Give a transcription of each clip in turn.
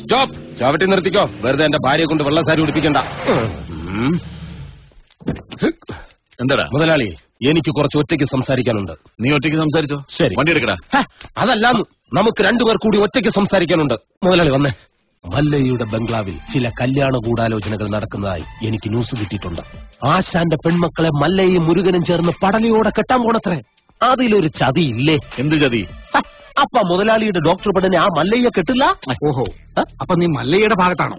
Stop. ചവിട്ടി നിർത്തിക്കോ. വെറുതെ എന്റെ ഭാര്യയെ കൊണ്ട് വെള്ളസാരി ഉടിപ്പിക്കണ്ട. എന്താടാ മുതലാളി, എനിക്ക് കുറച്ച് ഒറ്റയ്ക്ക് സംസാരിക്കാനുണ്ട്. നീ ഒറ്റയ്ക്ക് സംസാരിച്ചോ? ശരി, വണ്ടി എടുക്കടാ. അതല്ല, നമുക്ക് രണ്ടുപേർ കൂടി ഒറ്റയ്ക്ക് സംസാരിക്കാനുണ്ട്. മുതലാളി വന്നേ. മല്ലയ്യയുടെ ബംഗ്ലാവിൽ ചില കല്യാണ ഗൂഢാലോചനകൾ നടക്കുന്നതായി എനിക്ക് ന്യൂസ് കിട്ടിയിട്ടുണ്ട്. ആശാന്റെ പെൺമക്കളെ മല്ലയ്യും മുരുകനും ചേർന്ന് പടലയോടെ കെട്ടാൻ പോണത്രേ. അതിലൊരു ചതി ഇല്ലേ? എന്ത് ചതി? അപ്പ മുതലാളിയുടെ ഡോക്ടർ പെണ്ണിനെ ആ മല്ലയ്യ കെട്ടില്ല. ഓഹോ, അപ്പൊ നീ മല്ലയ്യയുടെ ഭാഗത്താണോ?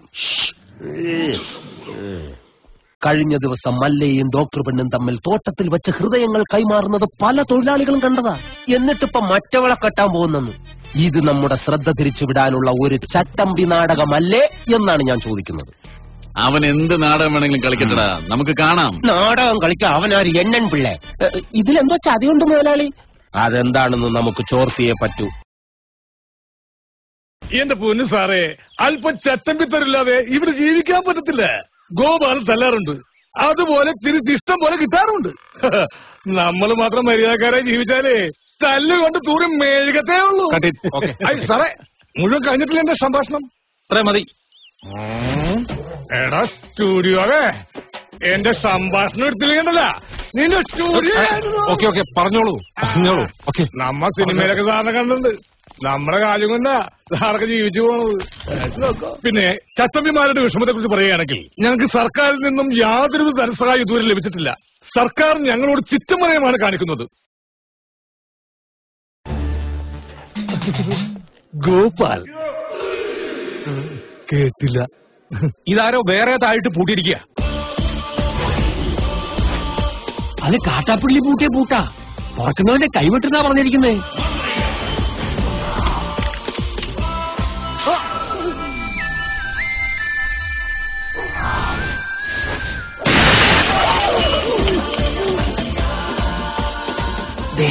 കഴിഞ്ഞ ദിവസം മല്ലയും ഡോക്ടർ പെണ്ണും തമ്മിൽ തോട്ടത്തിൽ വെച്ച് ഹൃദയങ്ങൾ കൈമാറുന്നത് പല തൊഴിലാളികളും കണ്ടതാ. എന്നിട്ടിപ്പ മറ്റവളെ കെട്ടാൻ പോകുന്നെന്ന്. ഇത് നമ്മുടെ ശ്രദ്ധ തിരിച്ചുവിടാനുള്ള ഒരു ചട്ടമ്പി നാടകമല്ലേ എന്നാണ് ഞാൻ ചോദിക്കുന്നത്. അവൻ എന്ത് നാടകം വേണമെങ്കിലും കളിക്കട്ടടാ, നമുക്ക് കാണാം. നാടകം കളിക്കാൻ അവനാര് എണ്ണൻ പിള്ളേ? ഇതിലെന്തോ ചതിയുണ്ട് മുതലാളി. അതെന്താണെന്ന് നമുക്ക് ചോർത്തിയേ പറ്റൂ. എന്റെ പൊന്നു സാറേ, അല്പം ചട്ടമ്പിത്തരില്ലാതെ ഇവിടെ ജീവിക്കാൻ പറ്റത്തില്ല. ഗോപാലൻ തല്ലാറുണ്ട്, അതുപോലെ തിരിച്ചിഷ്ടം പോലെ കിട്ടാറുണ്ട്. നമ്മൾ മാത്രം മര്യാദക്കാരായി ജീവിച്ചാലേ തല്ലുകൊണ്ട് തൂറി മെഴുകത്തേ ഉള്ളൂ. സാറേ, മുഴുവൻ കഴിഞ്ഞിട്ടില്ല എന്റെ സംഭാഷണം. അത്രേ മതി. എടാ സ്റ്റുഡിയോവേ, എന്റെ സംഭാഷണം എടുത്തില്ലെങ്കിലല്ല നിന്റെ സ്റ്റുഡിയോ. ഓക്കെ പറഞ്ഞോളൂ. നമ്മ സിനിമയിലൊക്കെ സാറിനെ കണ്ടിട്ടുണ്ട്. നമ്മുടെ കാര്യം കൊണ്ടാ സാറൊക്കെ ജീവിച്ചു പോണത്. പിന്നെ ചട്ടമ്പിമാരുടെ വിഷമത്തെ കുറിച്ച് പറയുകയാണെങ്കിൽ, ഞങ്ങൾക്ക് സർക്കാരിൽ നിന്നും യാതൊരു ധനസഹായം ഇതുവരെ ലഭിച്ചിട്ടില്ല. സർക്കാർ ഞങ്ങളോട് ചിറ്റമനയമാണ് കാണിക്കുന്നത്. ഗോപാൽ കേട്ടില്ല. ഇതാരോ വേറേതായിട്ട് പൂട്ടിയിരിക്കുക. അത് കാട്ടാപ്പിള്ളി പൂട്ടിയ പൂട്ടാ. തുറക്കുന്നവന്റെ കൈവിട്ടെന്നാ പറഞ്ഞിരിക്കുന്നേ.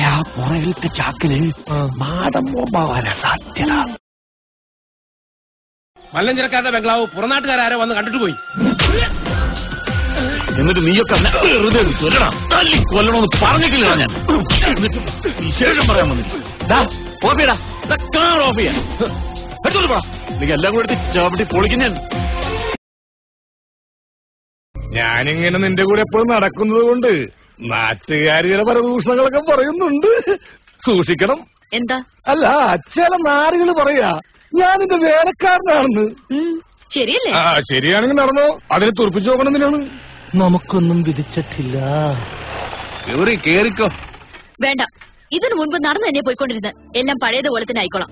ആ പുറകിലത്തെ ചാക്കിന് മാടം ബോംബാവാനാ സാധ്യത. മല്ലഞ്ചരക്കാരുടെ ബംഗ്ലാവ് പുറനാട്ടുകാരോ വന്ന് കണ്ടിട്ട് പോയി. എന്നിട്ട് നീയൊക്കെ വെറുതെ കൊല്ലണമെന്ന് പറഞ്ഞിട്ടില്ല ഞാൻ. എന്നിട്ട് വിശേഷം പറയാൻ വന്നില്ല. നീ എല്ലാം കൂടെ എടുത്ത് ചവിട്ടി പൊളിക്കും ഞാൻ. ഞാനിങ്ങനെ നിന്റെ കൂടെ എപ്പോഴും നടക്കുന്നത് കൊണ്ട് നാട്ടുകാർ ചില പരദൂഷണങ്ങളൊക്കെ പറയുന്നുണ്ട്. സൂക്ഷിക്കണം. എന്താ? അല്ല, ചില നാറുകൾ പറയാ ഞാൻ നിന്റെ വേലക്കാരനാണെന്ന്. ശരിയല്ലേ? ശരിയാണെങ്കിൽ നടന്നോ, അതിനെ തുറപ്പിച്ചു നോക്കണം. എന്തിനാണ്? നമുക്കൊന്നും വിധിച്ചിട്ടില്ല. കേറിക്കോ. വേണ്ട, ഇതിനു മുൻപ് നടന്നു തന്നെ പോയിക്കൊണ്ടിരുന്നത്. എല്ലാം പഴയതുപോലെ തന്നെ ആയിക്കോളാം.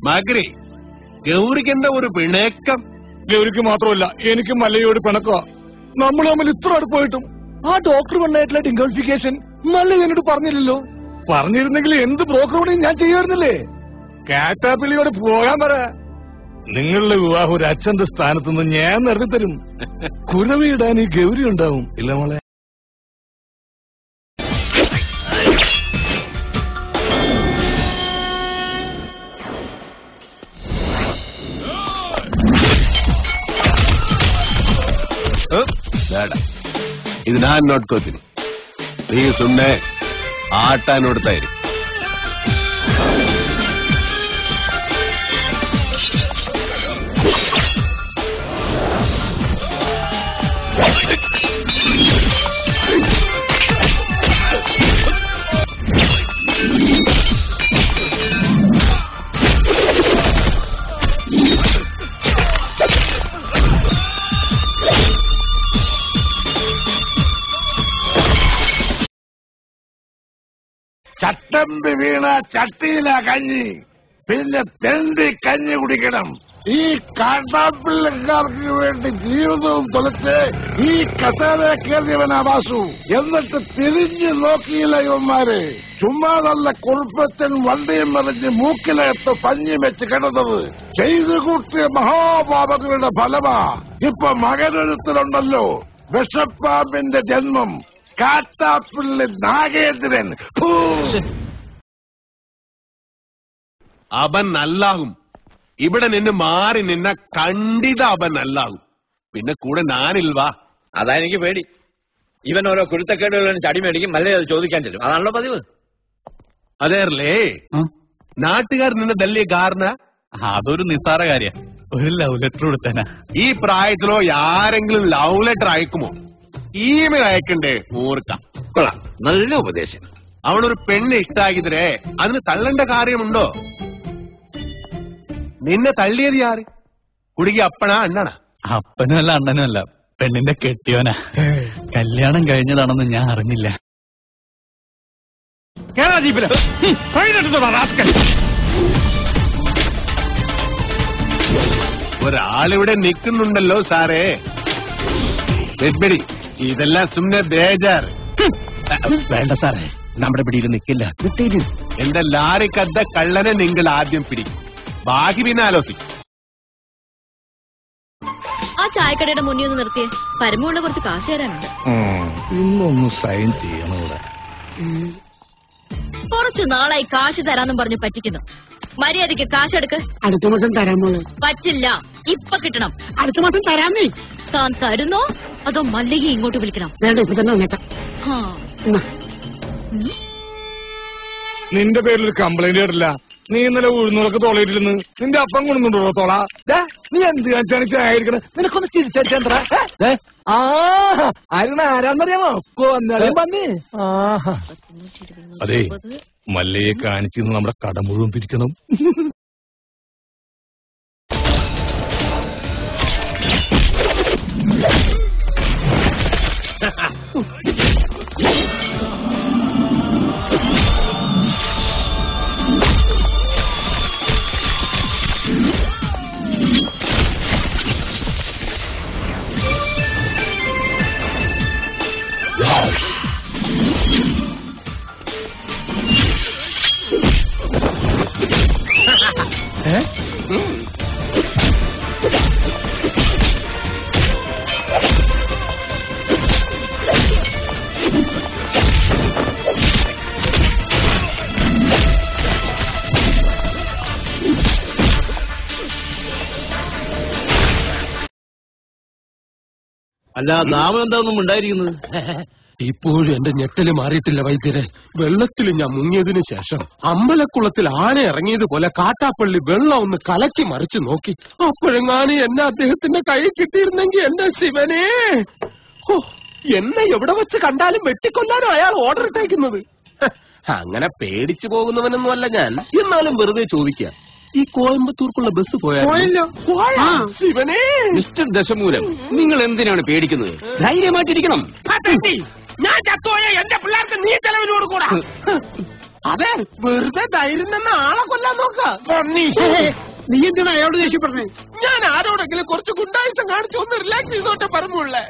മാഗ്രി, ഗൗരിക്ക് എന്താ ഒരു പിണക്കം? ഗൗരിക്ക് മാത്രമല്ല, എനിക്ക് മല്ലയോട് പിണക്കുക. നമ്മൾ തമ്മിൽ ഇത്ര അടുപ്പായിട്ടും ആ ഡോക്ടർ പെണ്ണായിട്ടുള്ള ഡിംഗോളിഫിക്കേഷൻ മല്ല എന്നോട് പറഞ്ഞില്ലല്ലോ. പറഞ്ഞിരുന്നെങ്കിൽ എന്ത് ബ്രോക്കറോടെയും ഞാൻ ചെയ്യുമായിരുന്നില്ലേ. കാറ്റാപ്പിള്ളിയോട് പോകാൻ പറ. നിങ്ങളുടെ വിവാഹം ഒരു അച്ഛന്റെ സ്ഥാനത്തുനിന്ന് ഞാൻ നടത്തി തരും. കുരവിടാൻ ഈ ഗൗരി ഉണ്ടാവും. ഇല്ല മോളെ? ಇದು ನಾನು ನೋಡ್ಕೋತೀನಿ. ನೀ ಸುಮ್ಮನೆ ಆಟ ನೋಡ್ತಾ ಇರಿ. ചട്ടമ്പി വീണ ചട്ടിയില കഞ്ഞി, പിന്നെ തെണ്ടി കഞ്ഞി കുടിക്കണം. ഈ കാട്ടാപ്പിള്ളക്കാർക്ക് വേണ്ടി ജീവിതവും തൊലച്ച് ഈ കസേര കയറിയവനാ വാസു. എന്നിട്ട് തിരിഞ്ഞു നോക്കിയില്ല ഇവന്മാര്. ചുമ്മാ നല്ല കുറുപ്പച്ചൻ വണ്ടിയും മറിഞ്ഞ് മൂക്കിലകത്ത് പഞ്ഞി വെച്ച് കിടന്നത് ചെയ്തു കൂട്ടിയ മഹാപാപങ്ങളുടെ ഫലമാ. ഇപ്പൊ മകനൊരുത്തലുണ്ടല്ലോ, വിഷപ്പാമ്പിന്റെ ജന്മം, കാട്ടാപ്പിള്ളി നാഗേന്ദ്രൻ. അവൻ നല്ലാകും. ഇവിടെ നിന്ന് മാറി നിന്ന കണ്ടിത അവൻ നല്ലാകും. പിന്നെ കൂടെ ഞാനിൽവാ. അതാ എനിക്ക് പേടി. ഇവൻ ഓരോ കുരുത്തക്കേടുകളും ചടി മേടിക്കും, മല്ലേ അത് ചോദിക്കാൻ ചെല്ലും. അതാണല്ലോ പതിവ്. അതേർലേ നാട്ടുകാർ നിന്നെ തല്ലിയ കാരണ അതൊരു നിസ്സാര കാര്യ. ഒരു ലവ് ലെറ്റർ കൊടുത്താനാ. ഈ പ്രായത്തിലോ ആരെങ്കിലും ലവ് ലെറ്റർ അയക്കുമോ? ഇമെയിൽ അയക്കണ്ടേ? ഓർക്കാം. കൊള്ളാം, നല്ല ഉപദേശം. അവളൊരു പെണ്ണ് ഇഷ്ടാക്കിതരേ, അതിന് തള്ളേണ്ട കാര്യമുണ്ടോ? നിന്നെ തള്ളിയത് ആര്? കുടുങ്ങി അപ്പനാ അണ്ണനാ? അപ്പനും അല്ല അണ്ണനും അല്ല, പെണ്ണിന്റെ കെട്ടിയോനാ. കല്യാണം കഴിഞ്ഞതാണെന്ന് ഞാൻ അറിഞ്ഞില്ല. ഒരാളിവിടെ നിൽക്കുന്നുണ്ടല്ലോ സാറേ. ഇതെല്ലാം സുമ്നെ ബേജാറ്. വേണ്ട സാറേ, നമ്മുടെ പിടിയിൽ നിൽക്കില്ല. എന്റെ ലാറിക്കദ്ദ കള്ളനെ നിങ്ങൾ ആദ്യം പിടിക്കും, ബാക്കി പിന്നെ ആലോചിക്കും. ആ ചായക്കടയുടെ മുന്നിൽ ഒന്ന് നിർത്തിയേ, പരമുള്ള കുറച്ച് കാശ് തരാനുണ്ട്. ഇന്നൊന്ന് സൈൻ ചെയ്യണം ഇവിടെ. കുറച്ചു നാളായി കാശ് തരാന്നും പറഞ്ഞ് പറ്റിക്കുന്നു. മര്യാദയ്ക്ക് കാശെടുക്ക്. അടുത്ത മാസം തരാമോള്. പറ്റില്ല, ഇപ്പൊ കിട്ടണം. അടുത്ത മാസം തരാമേ. താൻ തരുന്നോ അതോ മല്ലികയെ ഇങ്ങോട്ട് വിളിക്കണം? വേണ്ട, ഇപ്പൊ തന്നെ വന്നേക്കാം. നിന്റെ പേരിൽ ഒരു കംപ്ലൈന്റ് കേട്ടില്ല. നീ ഇന്നലെ ഉഴുന്നൂറൊക്കെ തോളയിട്ടില്ലെന്ന് നിന്റെ അപ്പം കൊണ്ടുണ്ടോ തോള? നീ എന്ത് കാണിച്ചാണ് ചായിരിക്കണേ? നിനക്കൊന്ന് തിരിച്ചടിച്ചാ ആരാന്നറിയാമോ? അതെ, മല്ലയെ കാണിച്ചിരുന്ന് നമ്മുടെ കട മുഴുവൻ പിരിക്കണം. അല്ല, നാമം എന്താണെന്നും ഉണ്ടായിരിക്കുന്നത്? ഇപ്പോഴും എന്റെ ഞെട്ടല് മാറിയിട്ടില്ല വൈദ്യരെ. വെള്ളത്തിൽ ഞാൻ മുങ്ങിയതിനു ശേഷം അമ്പലക്കുളത്തിൽ ആന ഇറങ്ങിയതുപോലെ കാട്ടാപ്പള്ളി വെള്ളം ഒന്ന് കലക്കി മറിച്ചു നോക്കി. അപ്പോഴെങ്ങാനും എന്നെ അദ്ദേഹത്തിന്റെ കൈ കിട്ടിയിരുന്നെങ്കിൽ എന്റെ ശിവനെ, എന്നെ എവിടെ വെച്ച് കണ്ടാലും വെട്ടിക്കൊല്ലാനോ അയാൾ ഓർഡർ ഇട്ടേക്കുന്നത്. അങ്ങനെ പേടിച്ചു പോകുന്നവനൊന്നും അല്ല ഞാൻ. എന്നാലും വെറുതെ ചോദിക്കുക, ഈ കോയമ്പത്തൂർക്കുള്ള ബസ് പോയാലോ? ശിവനെ, മിസ്റ്റർ ദശമൂലം, നിങ്ങൾ എന്തിനാണ് പേടിക്കുന്നത്? ധൈര്യമായിട്ടിരിക്കണം. ഞാൻ ചത്തോയ എന്റെ പിള്ളേർക്ക് നീ ചെലവിനോട് കൂടാ. അതെ, വെറുതെ ധൈര്യം തന്നെ ആളെ കൊല്ലാൻ നോക്ക. നീ എന്തിനാ അയാളോട് ദേഷ്യപ്പെടുന്നേ? ഞാൻ ആരോടെങ്കിലും കുറച്ച് ഗുണ്ടായുസം കാണിച്ചു ഒന്ന് റിലാക്സ് ചെയ്തോട്ടെ പറഞ്ഞുള്ളേ.